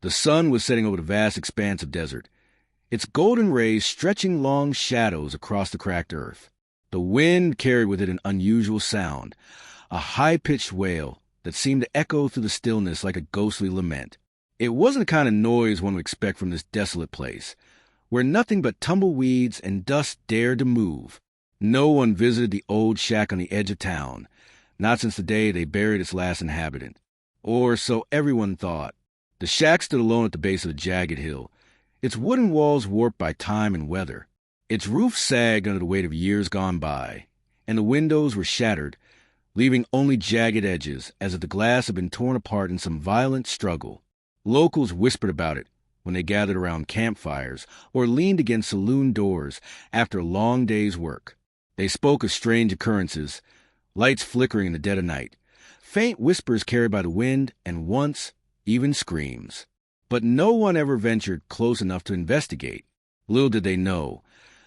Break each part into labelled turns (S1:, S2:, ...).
S1: The sun was setting over the vast expanse of desert, its golden rays stretching long shadows across the cracked earth. The wind carried with it an unusual sound, a high-pitched wail that seemed to echo through the stillness like a ghostly lament. It wasn't the kind of noise one would expect from this desolate place, where nothing but tumbleweeds and dust dared to move. No one visited the old shack on the edge of town, not since the day they buried its last inhabitant. Or so everyone thought. The shack stood alone at the base of a jagged hill, its wooden walls warped by time and weather. Its roof sagged under the weight of years gone by, and the windows were shattered, leaving only jagged edges, as if the glass had been torn apart in some violent struggle. Locals whispered about it when they gathered around campfires or leaned against saloon doors after a long day's work. They spoke of strange occurrences, lights flickering in the dead of night, faint whispers carried by the wind, and once, even screams. But no one ever ventured close enough to investigate. Little did they know,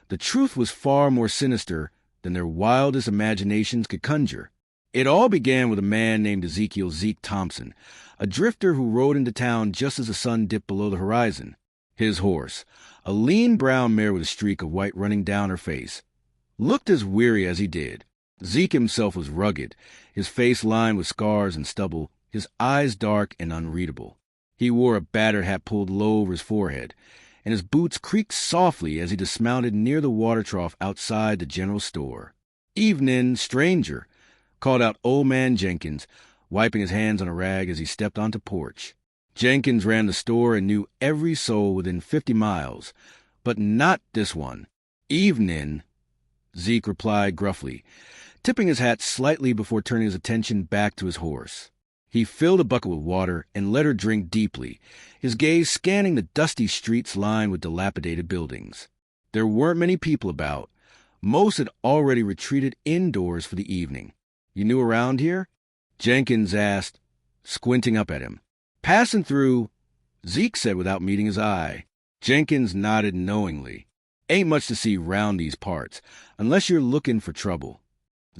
S1: the truth was far more sinister than their wildest imaginations could conjure. It all began with a man named Ezekiel Zeke Thompson, a drifter who rode into town just as the sun dipped below the horizon. His horse, a lean brown mare with a streak of white running down her face, looked as weary as he did. Zeke himself was rugged, his face lined with scars and stubble, his eyes dark and unreadable. He wore a battered hat pulled low over his forehead, and his boots creaked softly as he dismounted near the water trough outside the general store. "Evening, stranger," called out Old Man Jenkins, wiping his hands on a rag as he stepped onto porch. Jenkins ran the store and knew every soul within 50 miles, but not this one. "Evening," Zeke replied gruffly, tipping his hat slightly before turning his attention back to his horse. He filled a bucket with water and let her drink deeply, his gaze scanning the dusty streets lined with dilapidated buildings. There weren't many people about. Most had already retreated indoors for the evening. "You new around here?" Jenkins asked, squinting up at him. "Passing through," Zeke said without meeting his eye. Jenkins nodded knowingly. "Ain't much to see round these parts, unless you're looking for trouble."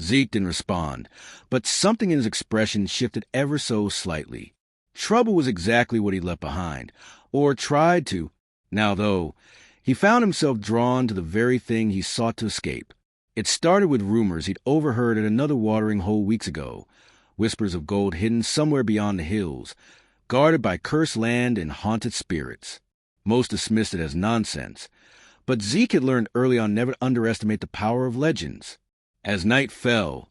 S1: Zeke didn't respond, but something in his expression shifted ever so slightly. Trouble was exactly what he left behind, or tried to. Now, though, he found himself drawn to the very thing he sought to escape. It started with rumors he'd overheard at another watering hole weeks ago, whispers of gold hidden somewhere beyond the hills, guarded by cursed land and haunted spirits. Most dismissed it as nonsense, but Zeke had learned early on never to underestimate the power of legends. As night fell,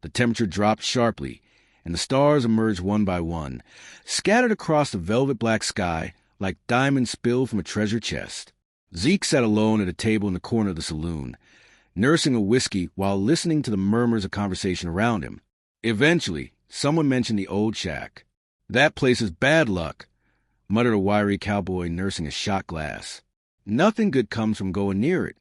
S1: the temperature dropped sharply, and the stars emerged one by one, scattered across the velvet black sky like diamonds spilled from a treasure chest. Zeke sat alone at a table in the corner of the saloon, nursing a whiskey while listening to the murmurs of conversation around him. Eventually, someone mentioned the old shack. "That place is bad luck," muttered a wiry cowboy nursing a shot glass. "Nothing good comes from going near it."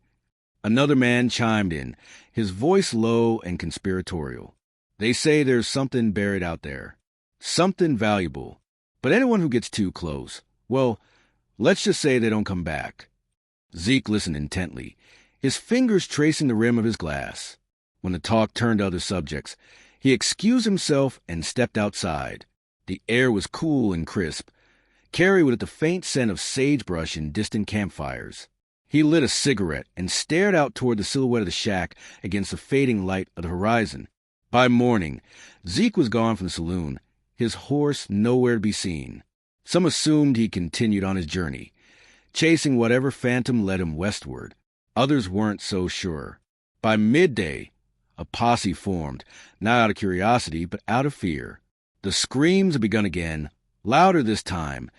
S1: Another man chimed in, his voice low and conspiratorial. "They say there's something buried out there. Something valuable. But anyone who gets too close, well, let's just say they don't come back." Zeke listened intently, his fingers tracing the rim of his glass. When the talk turned to other subjects, he excused himself and stepped outside. The air was cool and crisp, carried with it the faint scent of sagebrush and distant campfires. He lit a cigarette and stared out toward the silhouette of the shack against the fading light of the horizon. By morning, Zeke was gone from the saloon, his horse nowhere to be seen. Some assumed he continued on his journey, chasing whatever phantom led him westward. Others weren't so sure. By midday, a posse formed, not out of curiosity, but out of fear. The screams had begun again, louder this time,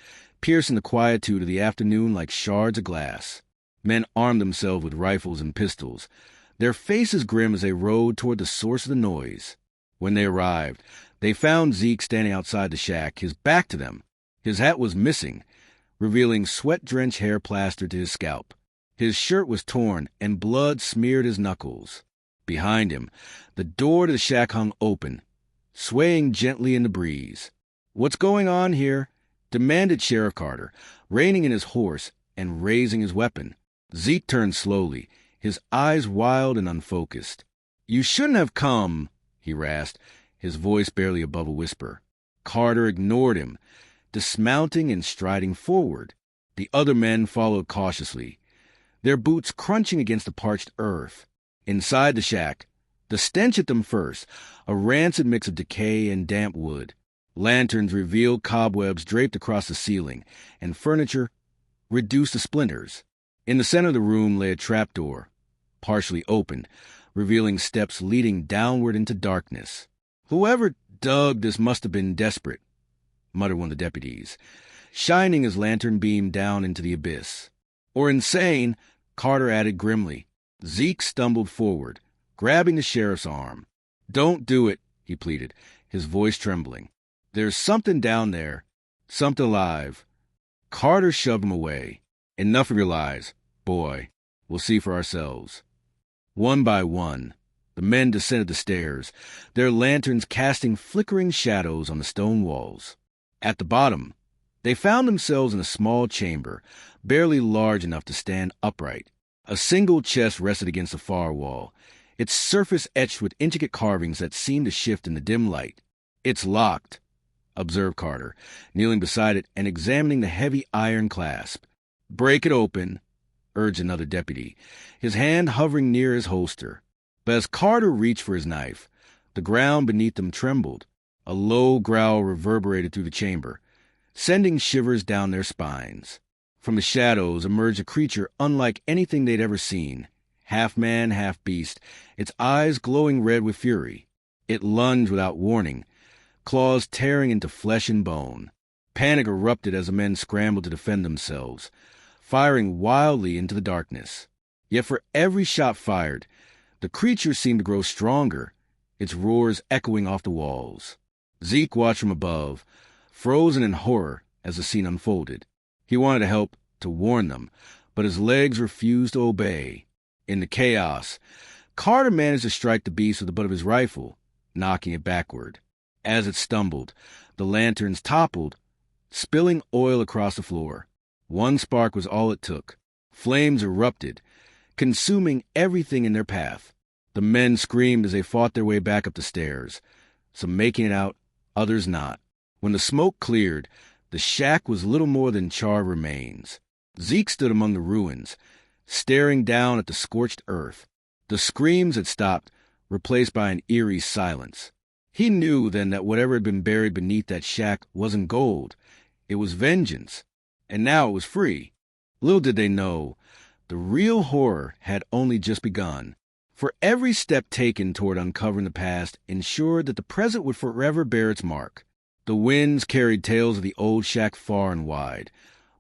S1: piercing the quietude of the afternoon like shards of glass. Men armed themselves with rifles and pistols, their faces grim as they rode toward the source of the noise. When they arrived, they found Zeke standing outside the shack, his back to them. His hat was missing, revealing sweat-drenched hair plastered to his scalp. His shirt was torn, and blood smeared his knuckles. Behind him, the door to the shack hung open, swaying gently in the breeze. "What's going on here?" demanded Sheriff Carter, reining in his horse and raising his weapon. Zeke turned slowly, his eyes wild and unfocused. "You shouldn't have come," he rasped, his voice barely above a whisper. Carter ignored him, dismounting and striding forward. The other men followed cautiously, their boots crunching against the parched earth. Inside the shack, the stench at them first, a rancid mix of decay and damp wood. Lanterns revealed cobwebs draped across the ceiling, and furniture reduced to splinters. In the center of the room lay a trapdoor, partially opened, revealing steps leading downward into darkness. "Whoever dug this must have been desperate," muttered one of the deputies, shining his lantern beam down into the abyss. "Or insane," Carter added grimly. Zeke stumbled forward, grabbing the sheriff's arm. "Don't do it," he pleaded, his voice trembling. "There's something down there, something alive." Carter shoved him away. "Enough of your lies, boy. We'll see for ourselves." One by one, the men descended the stairs, their lanterns casting flickering shadows on the stone walls. At the bottom, they found themselves in a small chamber, barely large enough to stand upright. A single chest rested against the far wall, its surface etched with intricate carvings that seemed to shift in the dim light. "It's locked," observed Carter, kneeling beside it and examining the heavy iron clasp. "Break it open," urged another deputy, his hand hovering near his holster. But as Carter reached for his knife, the ground beneath them trembled. A low growl reverberated through the chamber, sending shivers down their spines. From the shadows emerged a creature unlike anything they'd ever seen, half man, half beast, its eyes glowing red with fury. It lunged without warning, claws tearing into flesh and bone. Panic erupted as the men scrambled to defend themselves, firing wildly into the darkness. Yet for every shot fired, the creature seemed to grow stronger, its roars echoing off the walls. Zeke watched from above, frozen in horror as the scene unfolded. He wanted to help, to warn them, but his legs refused to obey. In the chaos, Carter managed to strike the beast with the butt of his rifle, knocking it backward. As it stumbled, the lanterns toppled, spilling oil across the floor. One spark was all it took. Flames erupted, consuming everything in their path. The men screamed as they fought their way back up the stairs, some making it out, others not. When the smoke cleared, the shack was little more than charred remains. Zeke stood among the ruins, staring down at the scorched earth. The screams had stopped, replaced by an eerie silence. He knew then that whatever had been buried beneath that shack wasn't gold. It was vengeance, and now it was free. Little did they know, the real horror had only just begun. For every step taken toward uncovering the past ensured that the present would forever bear its mark. The winds carried tales of the old shack far and wide,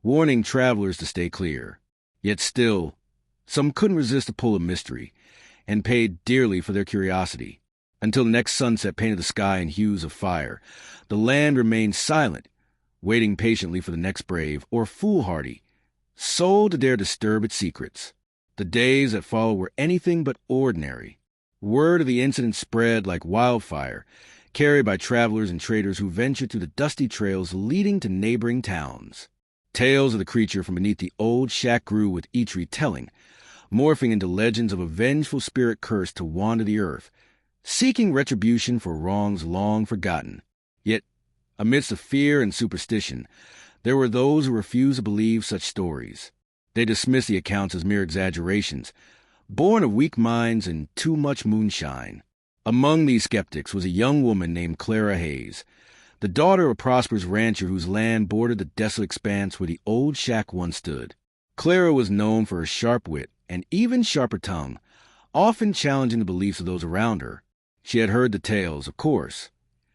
S1: warning travelers to stay clear. Yet still, some couldn't resist the pull of mystery, and paid dearly for their curiosity. Until the next sunset painted the sky in hues of fire, the land remained silent, waiting patiently for the next brave or foolhardy soul to dare disturb its secrets. The days that followed were anything but ordinary. Word of the incident spread like wildfire, carried by travelers and traders who ventured through the dusty trails leading to neighboring towns. Tales of the creature from beneath the old shack grew with each retelling, morphing into legends of a vengeful spirit cursed to wander the earth, seeking retribution for wrongs long forgotten. Yet, amidst the fear and superstition, there were those who refused to believe such stories. They dismissed the accounts as mere exaggerations, born of weak minds and too much moonshine. Among these skeptics was a young woman named Clara Hayes, the daughter of a prosperous rancher whose land bordered the desolate expanse where the old shack once stood. Clara was known for her sharp wit and even sharper tongue, often challenging the beliefs of those around her. She had heard the tales, of course.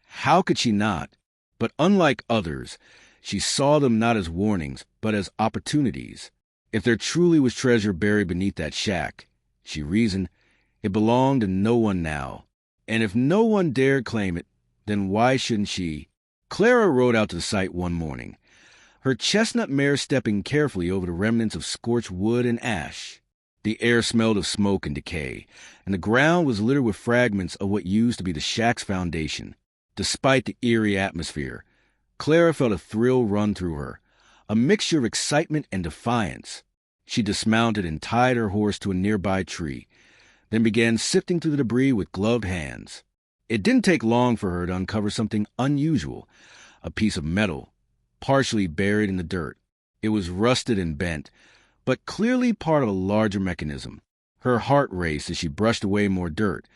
S1: How could she not? But unlike others, she saw them not as warnings, but as opportunities. If there truly was treasure buried beneath that shack, she reasoned, it belonged to no one now. And if no one dared claim it, then why shouldn't she? Clara rode out to the site one morning, her chestnut mare stepping carefully over the remnants of scorched wood and ash. The air smelled of smoke and decay, and the ground was littered with fragments of what used to be the shack's foundation. Despite the eerie atmosphere, Clara felt a thrill run through her, a mixture of excitement and defiance. She dismounted and tied her horse to a nearby tree, then began sifting through the debris with gloved hands. It didn't take long for her to uncover something unusual, a piece of metal, partially buried in the dirt. It was rusted and bent, but clearly part of a larger mechanism. Her heart raced as she brushed away more dirt,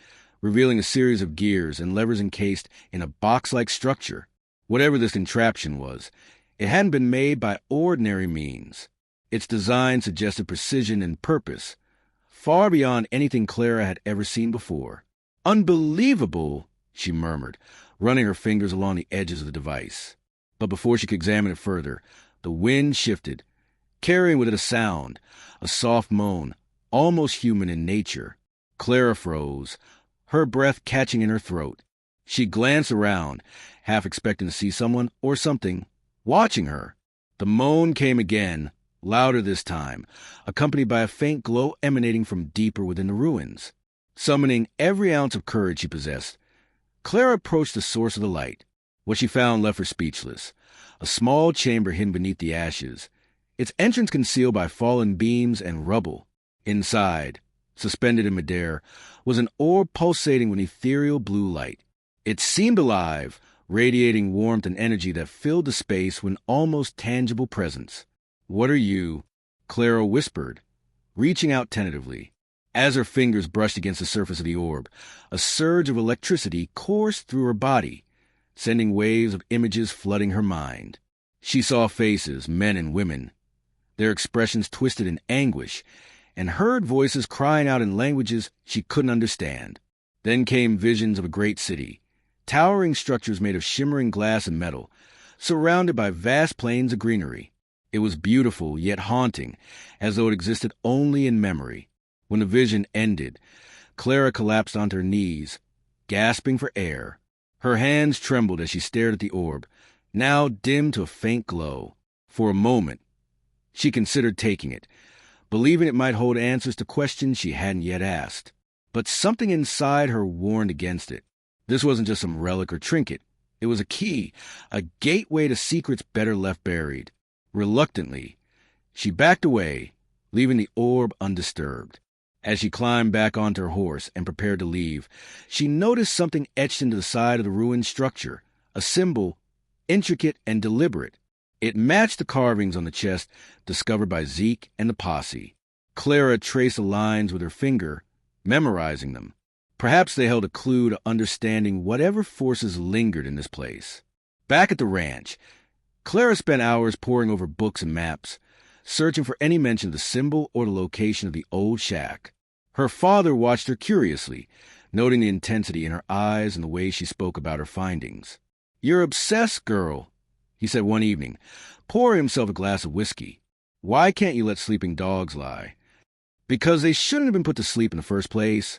S1: revealing a series of gears and levers encased in a box-like structure. Whatever this contraption was, it hadn't been made by ordinary means. Its design suggested precision and purpose, far beyond anything Clara had ever seen before. "Unbelievable," she murmured, running her fingers along the edges of the device. But before she could examine it further, the wind shifted, carrying with it a sound, a soft moan, almost human in nature. Clara froze, her breath catching in her throat. She glanced around, half expecting to see someone or something watching her. The moan came again, louder this time, accompanied by a faint glow emanating from deeper within the ruins. Summoning every ounce of courage she possessed, Clara approached the source of the light. What she found left her speechless. A small chamber hidden beneath the ashes, its entrance concealed by fallen beams and rubble. Inside, suspended in midair, was an orb pulsating with ethereal blue light. It seemed alive, radiating warmth and energy that filled the space with an almost tangible presence. "What are you?" Clara whispered, reaching out tentatively. As her fingers brushed against the surface of the orb, a surge of electricity coursed through her body, sending waves of images flooding her mind. She saw faces, men and women, their expressions twisted in anguish, and heard voices crying out in languages she couldn't understand. Then came visions of a great city, towering structures made of shimmering glass and metal, surrounded by vast plains of greenery. It was beautiful, yet haunting, as though it existed only in memory. When the vision ended, Clara collapsed onto her knees, gasping for air. Her hands trembled as she stared at the orb, now dimmed to a faint glow. For a moment, she considered taking it, believing it might hold answers to questions she hadn't yet asked. But something inside her warned against it. This wasn't just some relic or trinket. It was a key, a gateway to secrets better left buried. Reluctantly, she backed away, leaving the orb undisturbed. As she climbed back onto her horse and prepared to leave, she noticed something etched into the side of the ruined structure, a symbol, intricate and deliberate. It matched the carvings on the chest discovered by Zeke and the posse. Clara traced the lines with her finger, memorizing them. Perhaps they held a clue to understanding whatever forces lingered in this place. Back at the ranch, Clara spent hours poring over books and maps, searching for any mention of the symbol or the location of the old shack. Her father watched her curiously, noting the intensity in her eyes and the way she spoke about her findings. "You're obsessed, girl," he said one evening, pouring himself a glass of whiskey. "Why can't you let sleeping dogs lie?" "Because they shouldn't have been put to sleep in the first place,"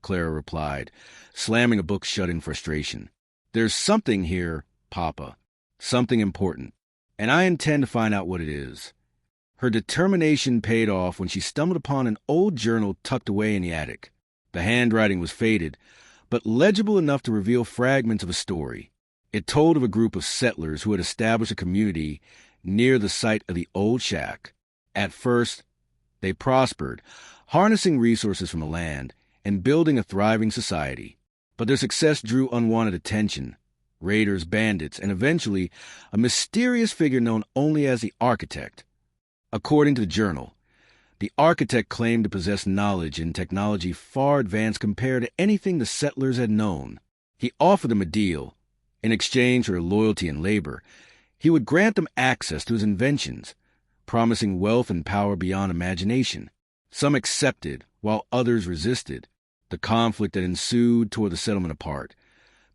S1: Clara replied, slamming a book shut in frustration. "There's something here, Papa, something important, and I intend to find out what it is." Her determination paid off when she stumbled upon an old journal tucked away in the attic. The handwriting was faded, but legible enough to reveal fragments of a story. It told of a group of settlers who had established a community near the site of the old shack. At first, they prospered, harnessing resources from the land and building a thriving society. But their success drew unwanted attention, raiders, bandits, and eventually a mysterious figure known only as the architect. According to the journal, the architect claimed to possess knowledge and technology far advanced compared to anything the settlers had known. He offered them a deal. In exchange for loyalty and labor, he would grant them access to his inventions, promising wealth and power beyond imagination. Some accepted, while others resisted. The conflict that ensued tore the settlement apart,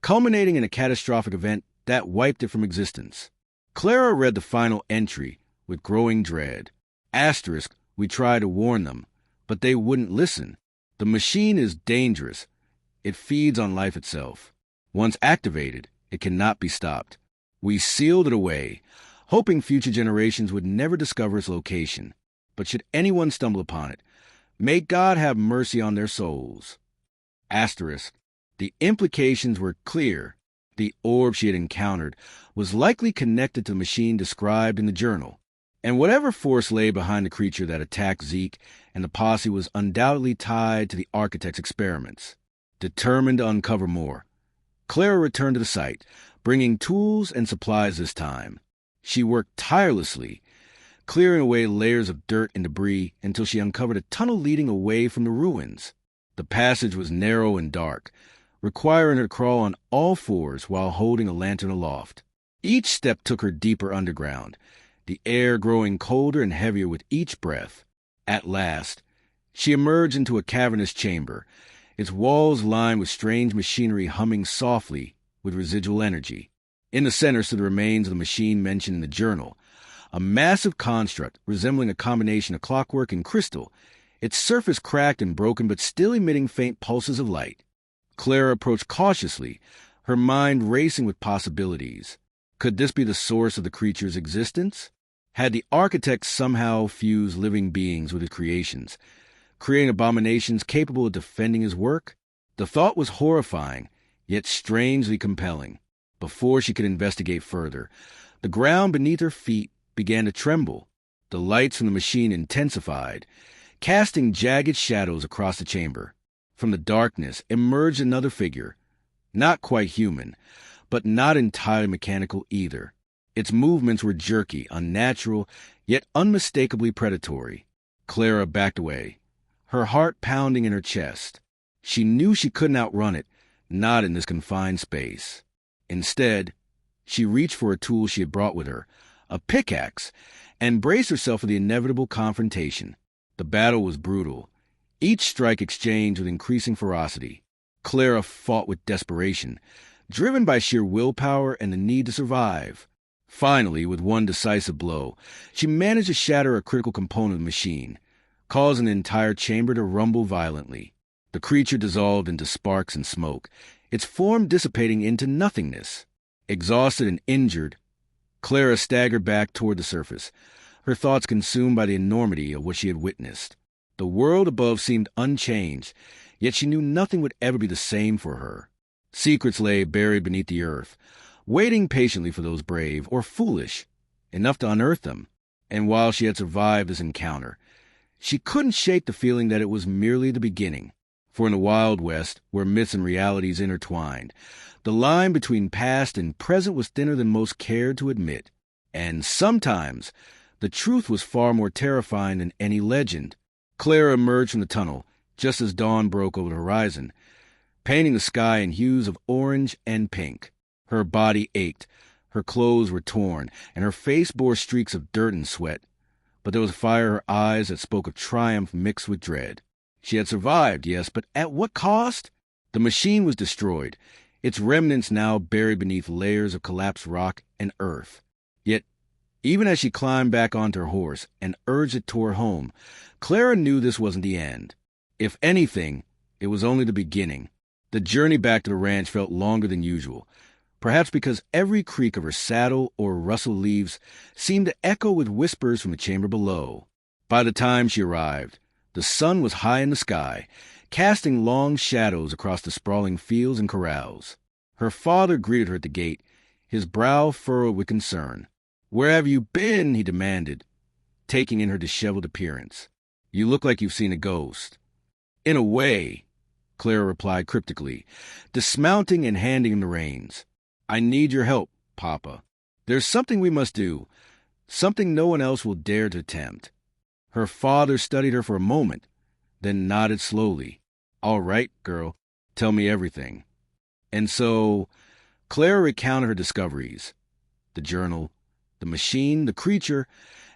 S1: culminating in a catastrophic event that wiped it from existence. Clara read the final entry with growing dread. Asterisk, we tried to warn them, but they wouldn't listen. The machine is dangerous. It feeds on life itself. Once activated, it cannot be stopped. We sealed it away, hoping future generations would never discover its location. But should anyone stumble upon it, may God have mercy on their souls. Asterisk, the implications were clear. The orb she had encountered was likely connected to the machine described in the journal. And whatever force lay behind the creature that attacked Zeke and the posse was undoubtedly tied to the architect's experiments. Determined to uncover more, Clara returned to the site, bringing tools and supplies this time. She worked tirelessly, clearing away layers of dirt and debris until she uncovered a tunnel leading away from the ruins. The passage was narrow and dark, requiring her to crawl on all fours while holding a lantern aloft. Each step took her deeper underground, the air growing colder and heavier with each breath. At last, she emerged into a cavernous chamber, its walls lined with strange machinery humming softly with residual energy. In the center stood the remains of the machine mentioned in the journal, a massive construct resembling a combination of clockwork and crystal, its surface cracked and broken but still emitting faint pulses of light. Clara approached cautiously, her mind racing with possibilities. Could this be the source of the creature's existence? Had the architect somehow fused living beings with his creations, creating abominations capable of defending his work? The thought was horrifying, yet strangely compelling. Before she could investigate further, the ground beneath her feet began to tremble. The lights from the machine intensified, casting jagged shadows across the chamber. From the darkness emerged another figure, not quite human, but not entirely mechanical either. Its movements were jerky, unnatural, yet unmistakably predatory. Clara backed away, her heart pounding in her chest. She knew she couldn't outrun it, not in this confined space. Instead, she reached for a tool she had brought with her, a pickaxe, and braced herself for the inevitable confrontation. The battle was brutal, each strike exchanged with increasing ferocity. Clara fought with desperation, driven by sheer willpower and the need to survive. Finally, with one decisive blow, she managed to shatter a critical component of the machine, causing the entire chamber to rumble violently. The creature dissolved into sparks and smoke, its form dissipating into nothingness. Exhausted and injured, Clara staggered back toward the surface, her thoughts consumed by the enormity of what she had witnessed. The world above seemed unchanged, yet she knew nothing would ever be the same for her. Secrets lay buried beneath the earth, waiting patiently for those brave or foolish enough to unearth them. And while she had survived this encounter, she couldn't shake the feeling that it was merely the beginning. For in the Wild West, where myths and realities intertwined, the line between past and present was thinner than most cared to admit. And sometimes, the truth was far more terrifying than any legend. Clara emerged from the tunnel just as dawn broke over the horizon, painting the sky in hues of orange and pink. Her body ached, her clothes were torn, and her face bore streaks of dirt and sweat. But there was fire in her eyes that spoke of triumph mixed with dread. She had survived, yes, but at what cost? The machine was destroyed, its remnants now buried beneath layers of collapsed rock and earth. Yet, even as she climbed back onto her horse and urged it toward home, Clara knew this wasn't the end. If anything, it was only the beginning. The journey back to the ranch felt longer than usual, perhaps because every creak of her saddle or rustle of leaves seemed to echo with whispers from the chamber below. By the time she arrived, the sun was high in the sky, casting long shadows across the sprawling fields and corrals. Her father greeted her at the gate, his brow furrowed with concern. "Where have you been?" he demanded, taking in her disheveled appearance. "You look like you've seen a ghost." "In a way," Clara replied cryptically, dismounting and handing him the reins. "I need your help, Papa. There's something we must do, something no one else will dare to attempt." Her father studied her for a moment, then nodded slowly. "All right, girl, tell me everything." And so, Clara recounted her discoveries. The journal, the machine, the creature,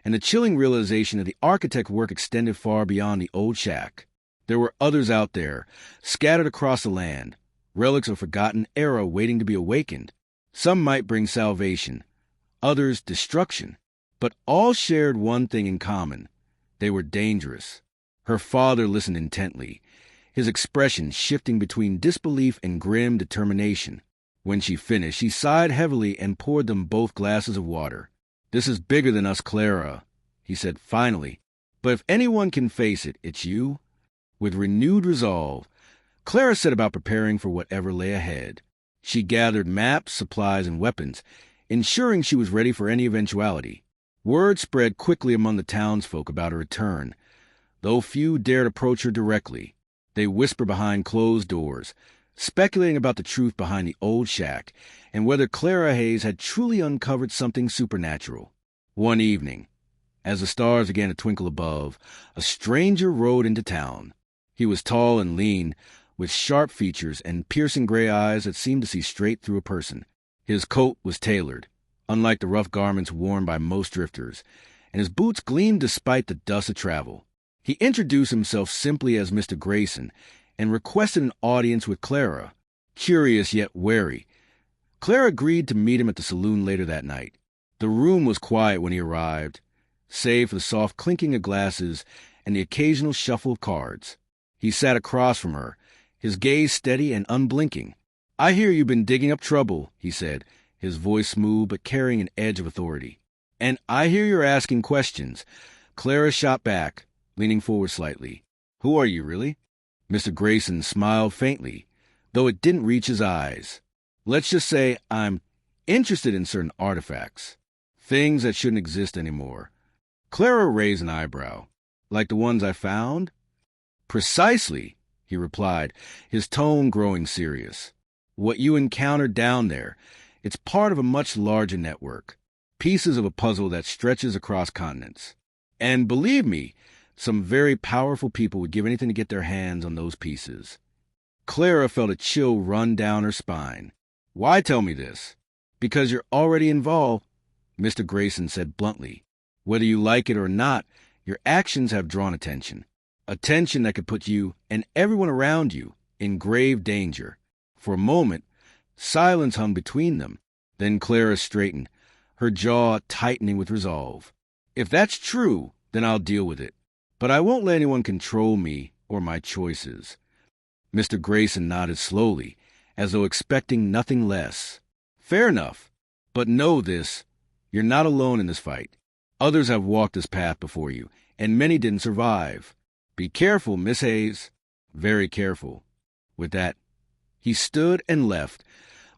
S1: and the chilling realization that the architect's work extended far beyond the old shack. There were others out there, scattered across the land, relics of a forgotten era waiting to be awakened. Some might bring salvation, others destruction, but all shared one thing in common. They were dangerous. Her father listened intently, his expression shifting between disbelief and grim determination. When she finished, he sighed heavily and poured them both glasses of water. "This is bigger than us, Clara," he said finally. "But if anyone can face it, it's you." With renewed resolve, Clara set about preparing for whatever lay ahead. She gathered maps, supplies, and weapons, ensuring she was ready for any eventuality. Word spread quickly among the townsfolk about her return, though few dared approach her directly. They whispered behind closed doors, speculating about the truth behind the old shack and whether Clara Hayes had truly uncovered something supernatural. One evening, as the stars began to twinkle above, a stranger rode into town. He was tall and lean, with sharp features and piercing gray eyes that seemed to see straight through a person. His coat was tailored, unlike the rough garments worn by most drifters, and his boots gleamed despite the dust of travel. He introduced himself simply as Mr. Grayson and requested an audience with Clara. Curious yet wary, Clara agreed to meet him at the saloon later that night. The room was quiet when he arrived, save for the soft clinking of glasses and the occasional shuffle of cards. He sat across from her, his gaze steady and unblinking. "I hear you've been digging up trouble," he said, his voice smooth but carrying an edge of authority. "And I hear you're asking questions." Clara shot back, leaning forward slightly. "Who are you, really?" Mr. Grayson smiled faintly, though it didn't reach his eyes. "Let's just say I'm interested in certain artifacts. Things that shouldn't exist anymore." Clara raised an eyebrow. "Like the ones I found?" "Precisely," he replied, his tone growing serious. "What you encountered down there, it's part of a much larger network. Pieces of a puzzle that stretches across continents. And believe me, some very powerful people would give anything to get their hands on those pieces." Clara felt a chill run down her spine. "Why tell me this?" "Because you're already involved," Mr. Grayson said bluntly. "Whether you like it or not, your actions have drawn attention. Attention that could put you and everyone around you in grave danger." For a moment, silence hung between them. Then Clara straightened, her jaw tightening with resolve. "If that's true, then I'll deal with it. But I won't let anyone control me or my choices." Mr. Grayson nodded slowly, as though expecting nothing less. "Fair enough. But know this, you're not alone in this fight. Others have walked this path before you, and many didn't survive. Be careful, Miss Hayes. Very careful." With that, he stood and left,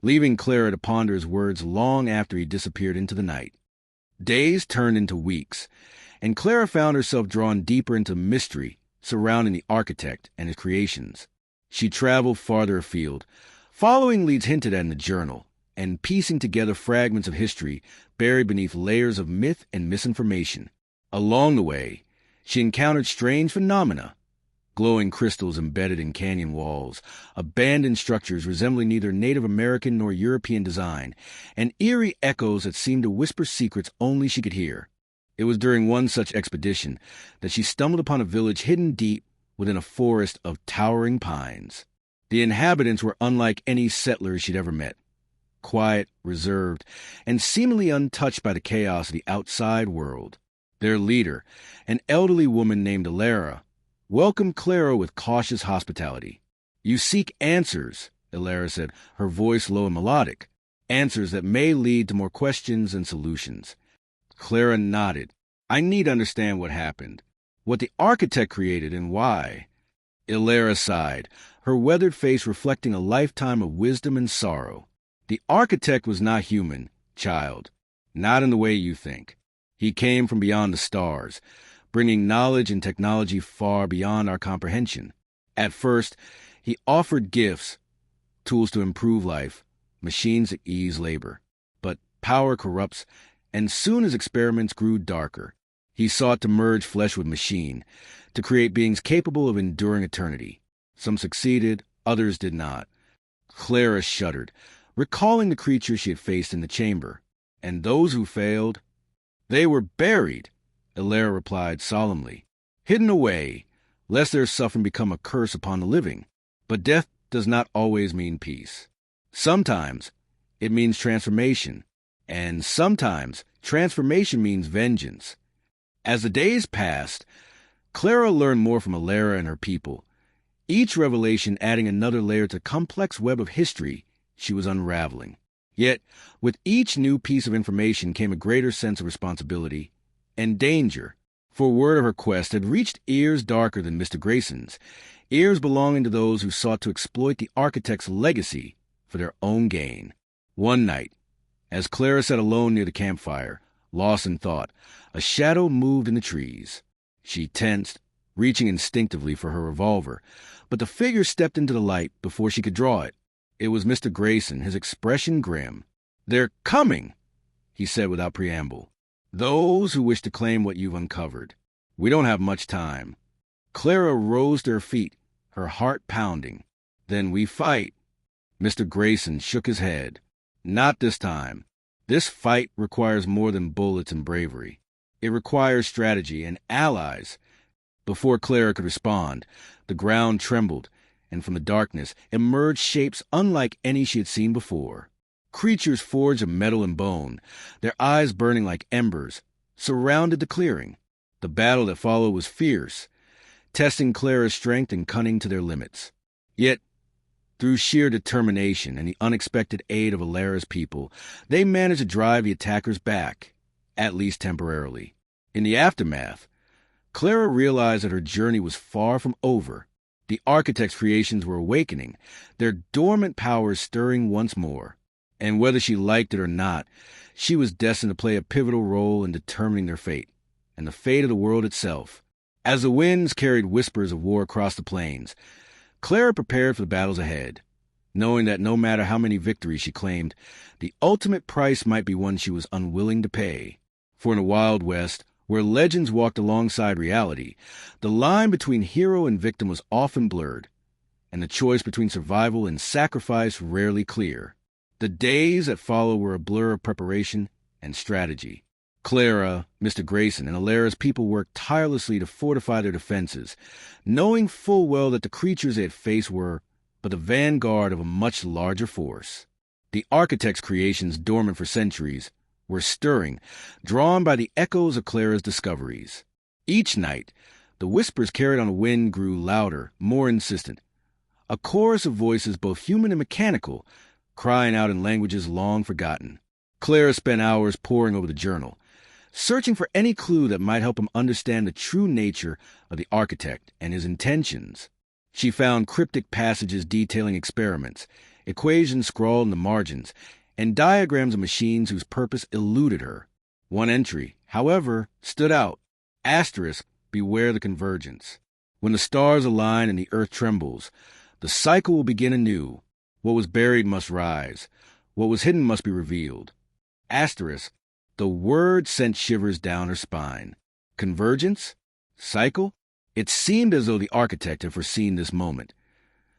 S1: leaving Clara to ponder his words long after he disappeared into the night. Days turned into weeks, and Clara found herself drawn deeper into mystery surrounding the architect and his creations. She traveled farther afield, following leads hinted at in the journal, and piecing together fragments of history buried beneath layers of myth and misinformation. Along the way, she encountered strange phenomena: glowing crystals embedded in canyon walls, abandoned structures resembling neither Native American nor European design, and eerie echoes that seemed to whisper secrets only she could hear. It was during one such expedition that she stumbled upon a village hidden deep within a forest of towering pines. The inhabitants were unlike any settlers she'd ever met. Quiet, reserved, and seemingly untouched by the chaos of the outside world. Their leader, an elderly woman named Elara, welcomed Clara with cautious hospitality. "You seek answers," Elara said, her voice low and melodic. "Answers that may lead to more questions than solutions." Clara nodded. "I need to understand what happened, what the architect created, and why." Elara sighed, her weathered face reflecting a lifetime of wisdom and sorrow. "The architect was not human, child. Not in the way you think. He came from beyond the stars, bringing knowledge and technology far beyond our comprehension. At first, he offered gifts, tools to improve life, machines that ease labor. But power corrupts, and soon his experiments grew darker. He sought to merge flesh with machine, to create beings capable of enduring eternity. Some succeeded, others did not." Clara shuddered, recalling the creatures she had faced in the chamber. "And those who failed?" "They were buried," Elara replied solemnly. "Hidden away, lest their suffering become a curse upon the living. But death does not always mean peace. Sometimes it means transformation, and sometimes transformation means vengeance." As the days passed, Clara learned more from Elara and her people, each revelation adding another layer to the complex web of history she was unraveling. Yet, with each new piece of information came a greater sense of responsibility and danger, for word of her quest had reached ears darker than Mr. Grayson's, ears belonging to those who sought to exploit the architect's legacy for their own gain. One night, as Clara sat alone near the campfire, lost in thought, a shadow moved in the trees. She tensed, reaching instinctively for her revolver, but the figure stepped into the light before she could draw it. It was Mr. Grayson, his expression grim. "They're coming," he said without preamble. "Those who wish to claim what you've uncovered. We don't have much time." Clara rose to her feet, her heart pounding. "Then we fight." Mr. Grayson shook his head. "Not this time. This fight requires more than bullets and bravery. It requires strategy and allies." Before Clara could respond, the ground trembled, and from the darkness emerged shapes unlike any she had seen before. Creatures forged of metal and bone, their eyes burning like embers, surrounded the clearing. The battle that followed was fierce, testing Clara's strength and cunning to their limits. Yet, through sheer determination and the unexpected aid of Alara's people, they managed to drive the attackers back, at least temporarily. In the aftermath, Clara realized that her journey was far from over. The architect's creations were awakening, their dormant powers stirring once more. And whether she liked it or not, she was destined to play a pivotal role in determining their fate, and the fate of the world itself. As the winds carried whispers of war across the plains, Clara prepared for the battles ahead, knowing that no matter how many victories she claimed, the ultimate price might be one she was unwilling to pay. For in the Wild West, where legends walked alongside reality, the line between hero and victim was often blurred, and the choice between survival and sacrifice rarely clear. The days that followed were a blur of preparation and strategy. Clara, Mr. Grayson, and Alara's people worked tirelessly to fortify their defenses, knowing full well that the creatures they had faced were but the vanguard of a much larger force. The architect's creations, dormant for centuries, were stirring, drawn by the echoes of Clara's discoveries. Each night, the whispers carried on the wind grew louder, more insistent. A chorus of voices, both human and mechanical, crying out in languages long forgotten. Clara spent hours poring over the journal, searching for any clue that might help him understand the true nature of the architect and his intentions. She found cryptic passages detailing experiments, equations scrawled in the margins, and diagrams of machines whose purpose eluded her. One entry, however, stood out. Asterisk, beware the convergence. When the stars align and the earth trembles, the cycle will begin anew. What was buried must rise. What was hidden must be revealed. Asterisk, the word sent shivers down her spine. Convergence? Cycle? It seemed as though the architect had foreseen this moment,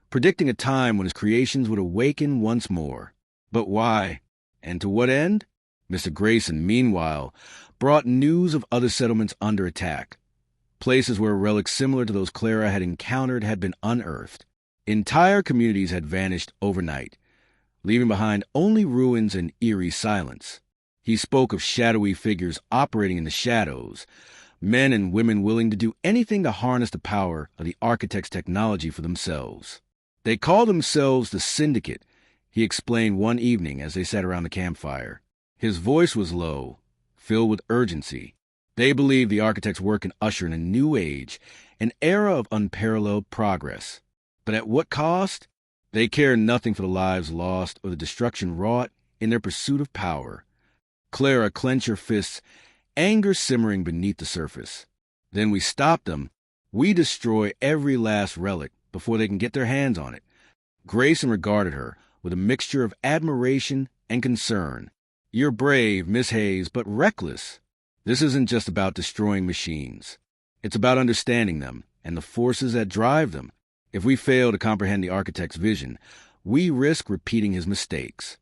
S1: predicting a time when his creations would awaken once more. But why? And to what end? Mr. Grayson, meanwhile, brought news of other settlements under attack. Places where relics similar to those Clara had encountered had been unearthed. Entire communities had vanished overnight, leaving behind only ruins and eerie silence. He spoke of shadowy figures operating in the shadows, men and women willing to do anything to harness the power of the architect's technology for themselves. They called themselves the Syndicate, he explained one evening as they sat around the campfire. His voice was low, filled with urgency. They believed the architect's work can usher in a new age, an era of unparalleled progress. But at what cost? They cared nothing for the lives lost or the destruction wrought in their pursuit of power. Clara clenched her fists, anger simmering beneath the surface. Then we stop them. We destroy every last relic before they can get their hands on it. Grayson regarded her with a mixture of admiration and concern. You're brave, Miss Hayes, but reckless. This isn't just about destroying machines. It's about understanding them and the forces that drive them. If we fail to comprehend the architect's vision, we risk repeating his mistakes.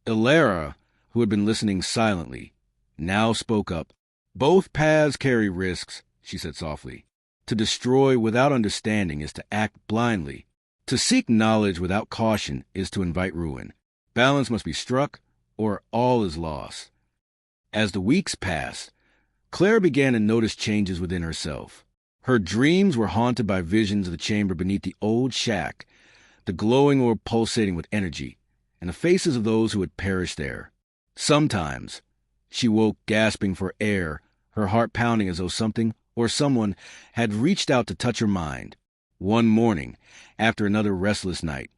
S1: Alara, who had been listening silently, now spoke up. Both paths carry risks, she said softly. To destroy without understanding is to act blindly. To seek knowledge without caution is to invite ruin. Balance must be struck, or all is lost. As the weeks passed, Claire began to notice changes within herself. Her dreams were haunted by visions of the chamber beneath the old shack, the glowing orb pulsating with energy, and the faces of those who had perished there. Sometimes, she woke gasping for air, her heart pounding as though something or someone had reached out to touch her mind. One morning, after another restless night,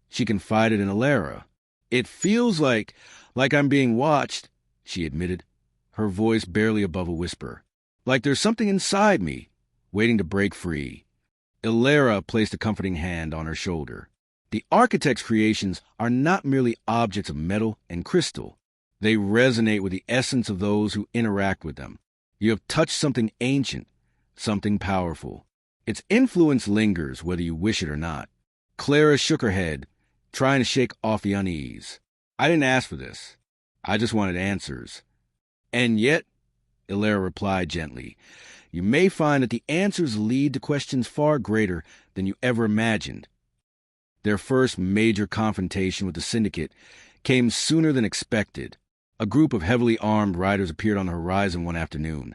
S1: she confided in Alara. It feels like I'm being watched, she admitted, her voice barely above a whisper. Like there's something inside me, waiting to break free. Ilera placed a comforting hand on her shoulder. The architect's creations are not merely objects of metal and crystal. They resonate with the essence of those who interact with them. You have touched something ancient, something powerful. Its influence lingers whether you wish it or not. Clara shook her head, trying to shake off the unease. I didn't ask for this. I just wanted answers. And yet, Ilera replied gently, you may find that the answers lead to questions far greater than you ever imagined. Their first major confrontation with the Syndicate came sooner than expected. A group of heavily armed riders appeared on the horizon one afternoon,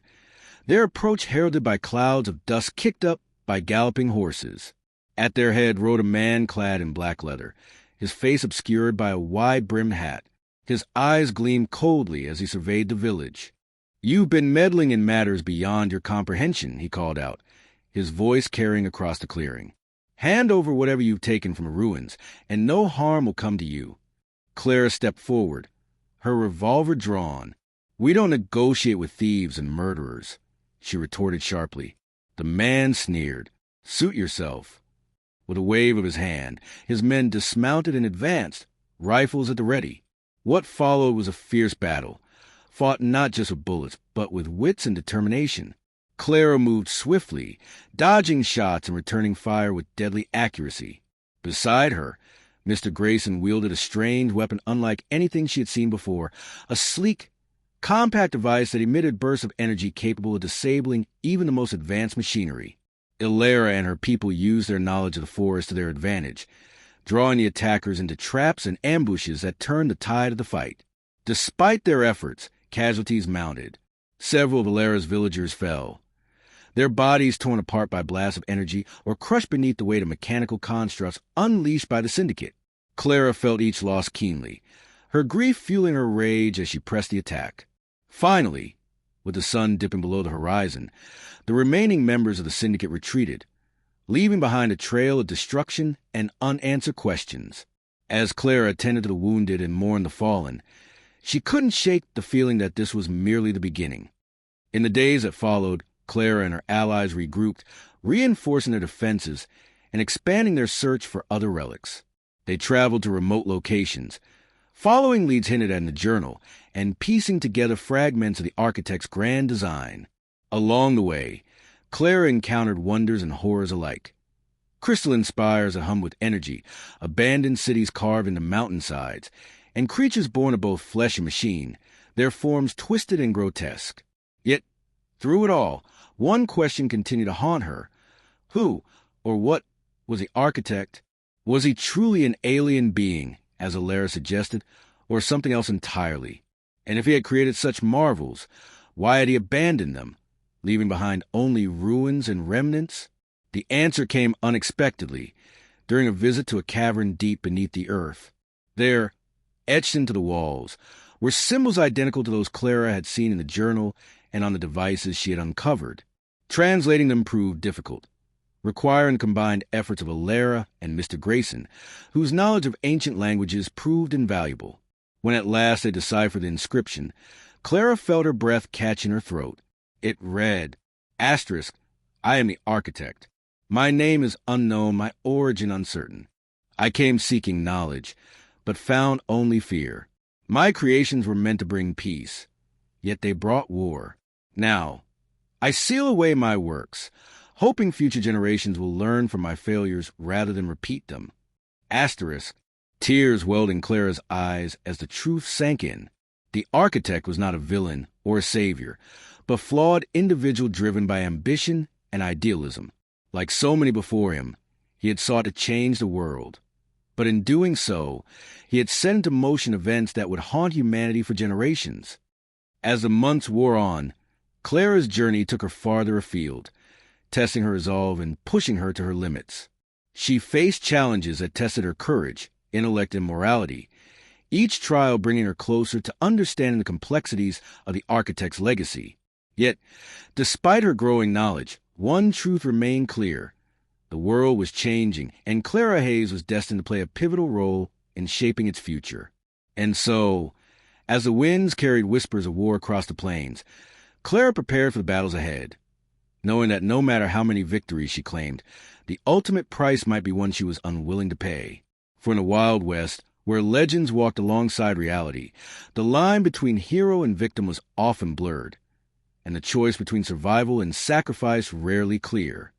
S1: their approach heralded by clouds of dust kicked up by galloping horses. At their head rode a man clad in black leather, his face obscured by a wide-brimmed hat. His eyes gleamed coldly as he surveyed the village. You've been meddling in matters beyond your comprehension, he called out, his voice carrying across the clearing. Hand over whatever you've taken from the ruins, and no harm will come to you. Clara stepped forward, her revolver drawn. We don't negotiate with thieves and murderers, she retorted sharply. The man sneered. Suit yourself. With a wave of his hand, his men dismounted and advanced, rifles at the ready. What followed was a fierce battle, fought not just with bullets, but with wits and determination. Clara moved swiftly, dodging shots and returning fire with deadly accuracy. Beside her, Mr. Grayson wielded a strange weapon unlike anything she had seen before, a sleek, compact device that emitted bursts of energy capable of disabling even the most advanced machinery. Ilera and her people used their knowledge of the forest to their advantage, drawing the attackers into traps and ambushes that turned the tide of the fight. Despite their efforts, casualties mounted. Several of Ilera's villagers fell, their bodies torn apart by blasts of energy or crushed beneath the weight of mechanical constructs unleashed by the Syndicate. Clara felt each loss keenly, her grief fueling her rage as she pressed the attack. Finally, with the sun dipping below the horizon, the remaining members of the Syndicate retreated, leaving behind a trail of destruction and unanswered questions. As Clara attended to the wounded and mourned the fallen, she couldn't shake the feeling that this was merely the beginning. In the days that followed, Clara and her allies regrouped, reinforcing their defenses and expanding their search for other relics. They traveled to remote locations, following leads hinted at in the journal, and piecing together fragments of the architect's grand design. Along the way, Clara encountered wonders and horrors alike. Crystalline spires that hummed with energy, abandoned cities carved into mountainsides, and creatures born of both flesh and machine, their forms twisted and grotesque. Yet, through it all, one question continued to haunt her. Who, or what, was the architect? Was he truly an alien being, as Ilera suggested, or something else entirely? And if he had created such marvels, why had he abandoned them, leaving behind only ruins and remnants? The answer came unexpectedly, during a visit to a cavern deep beneath the earth. There, etched into the walls, were symbols identical to those Clara had seen in the journal and on the devices she had uncovered. Translating them proved difficult, requiring the combined efforts of Ilera and Mr. Grayson, whose knowledge of ancient languages proved invaluable. When at last they deciphered the inscription, Clara felt her breath catch in her throat. It read, Asterisk, I am the architect. My name is unknown, my origin uncertain. I came seeking knowledge, but found only fear. My creations were meant to bring peace, yet they brought war. Now, I seal away my works, hoping future generations will learn from my failures rather than repeat them. Asterisk, tears welled in Clara's eyes as the truth sank in. The architect was not a villain or a savior, but flawed individual driven by ambition and idealism. Like so many before him, he had sought to change the world. But in doing so, he had set into motion events that would haunt humanity for generations. As the months wore on, Clara's journey took her farther afield, testing her resolve and pushing her to her limits. She faced challenges that tested her courage, intellect, and morality, each trial bringing her closer to understanding the complexities of the architect's legacy. Yet, despite her growing knowledge, one truth remained clear. The world was changing, and Clara Hayes was destined to play a pivotal role in shaping its future. And so, as the winds carried whispers of war across the plains, Clara prepared for the battles ahead. knowing that no matter how many victories she claimed, the ultimate price might be one she was unwilling to pay. For in the Wild West, where legends walked alongside reality, the line between hero and victim was often blurred, and the choice between survival and sacrifice rarely clear.